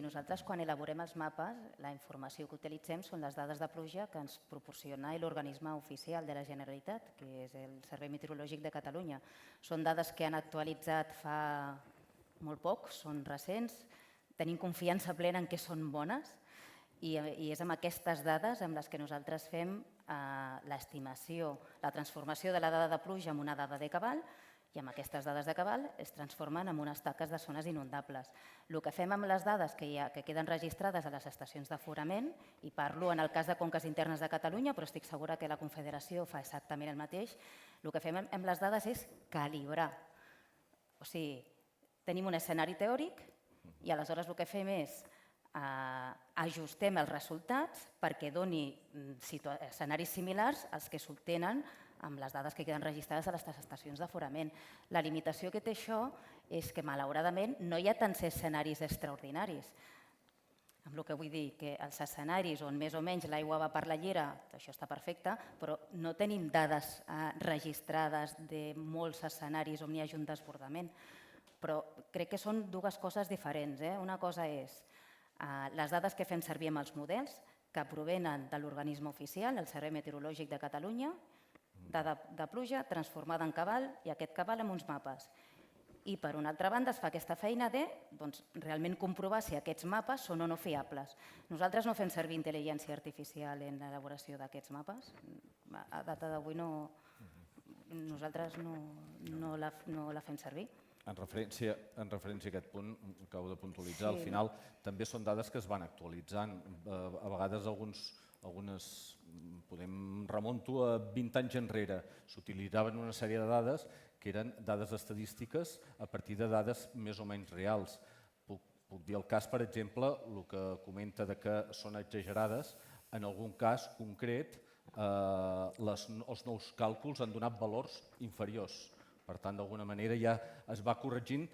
Nosaltres, quan elaborem els mapes, la informació que utilitzem són les dades de pluja que ens proporciona l'organisme oficial de la Generalitat, que és el Servei Meteorològic de Catalunya. Són dades que han actualitzat fa molt poc, són recents, tenim confiança plena en que són bones i és amb aquestes dades amb les que nosaltres fem l'estimació, la transformació de la dada de pluja en una dada de cabal, i amb aquestes dades de cabal es transformen en unes taques de zones inundables. El que fem amb les dades que queden registrades a les estacions d'aforament, i parlo en el cas de conques internes de Catalunya, però estic segura que la Confederació fa exactament el mateix, el que fem amb les dades és calibrar. O sigui, tenim un escenari teòric i aleshores el que fem és ajustem els resultats perquè doni escenaris similars als que s'obtenen amb les dades que queden registrades a les estacions d'aforament. La limitació que té això és que, malauradament, no hi ha tants escenaris extraordinaris. Amb el que vull dir que els escenaris on més o menys l'aigua va per la llera, això està perfecte, però no tenim dades registrades de molts escenaris on hi hagi un desbordament. Però crec que són dues coses diferents. Una cosa és les dades que fem servir amb els models, que provenen de l'organisme oficial, el Servei Meteorològic de Catalunya, dada de pluja transformada en cabal i aquest cabal amb uns mapes. I, per una altra banda, es fa aquesta feina de realment comprovar si aquests mapes són o no fiables. Nosaltres no fem servir intel·ligència artificial en l'elaboració d'aquests mapes. A data d'avui nosaltres no la fem servir. En referència a aquest punt, acabo de puntualitzar, al final també són dades que es van actualitzant. A vegades remunto a 20 anys enrere, s'utilitzaven una sèrie de dades que eren dades estadístiques a partir de dades més o menys reals. Puc dir el cas, per exemple, el que comenta que són exagerades. En algun cas concret, els nous càlculs han donat valors inferiors. Per tant, d'alguna manera ja es va corregint,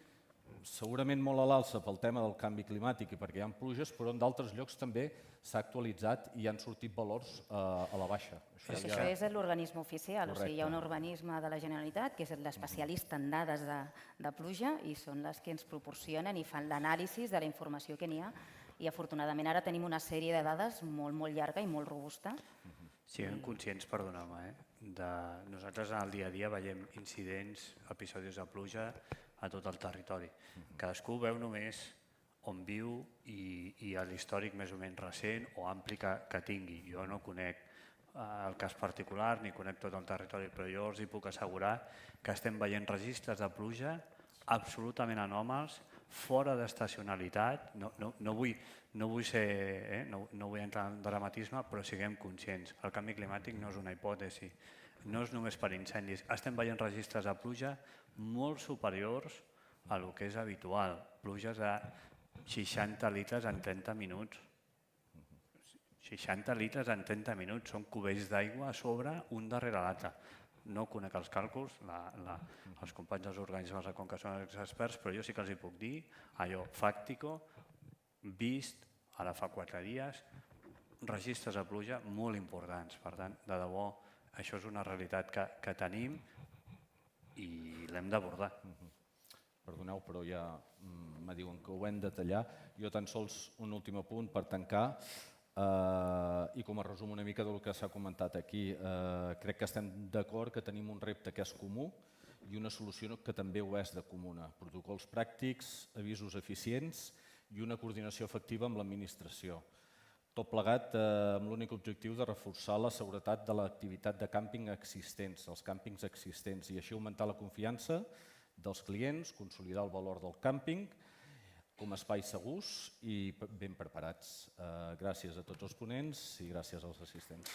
segurament molt a l'alça pel tema del canvi climàtic i perquè hi ha pluges, però en d'altres llocs també s'ha actualitzat i han sortit valors a la baixa. Això és l'organisme oficial, o sigui, hi ha un organisme de la Generalitat que és l'especialista en dades de pluja i són les que ens proporcionen i fan l'anàlisi de la informació que n'hi ha i afortunadament ara tenim una sèrie de dades molt, molt llarga i molt robusta. Siguem conscients, perdoneu-me, nosaltres al dia a dia veiem incidents, episodis de pluja a tot el territori. Cadascú veu només on viu i l'històric més o menys recent o ampli que tingui. Jo no conec el cas particular ni conec tot el territori, però jo us hi puc assegurar que estem veient registres de pluja absolutament anòmals, fora d'estacionalitat. No vull entrar en dramatisme, però siguem conscients. El canvi climàtic no és una hipòtesi, no és només per incendis. Estem veient registres de pluja molt superiors a el que és habitual. Pluges de 60 litres en 30 minuts. 60 litres en 30 minuts. Són cubells d'aigua a sobre, un darrere l'altre. No conec els càlculs, els companys dels organismes de Conca són els experts, però jo sí que els hi puc dir allò fàctico, vist ara fa 4 dies, registres de pluja molt importants. Per tant, de debò, això és una realitat que tenim i l'hem d'abordar. Perdoneu, però ja me diuen que ho hem de tallar. Jo tan sols un últim apunt per tancar i com a resum una mica del que s'ha comentat aquí. Crec que estem d'acord que tenim un repte que és comú i una solució que també ho és de comuna. Protocols pràctics, avisos eficients i una coordinació efectiva amb l'administració. Tot plegat amb l'únic objectiu de reforçar la seguretat de l'activitat de càmping existents, els càmpings existents, i així augmentar la confiança dels clients, consolidar el valor del càmping com a espais segurs i ben preparats. Gràcies a tots els ponents i gràcies als assistents.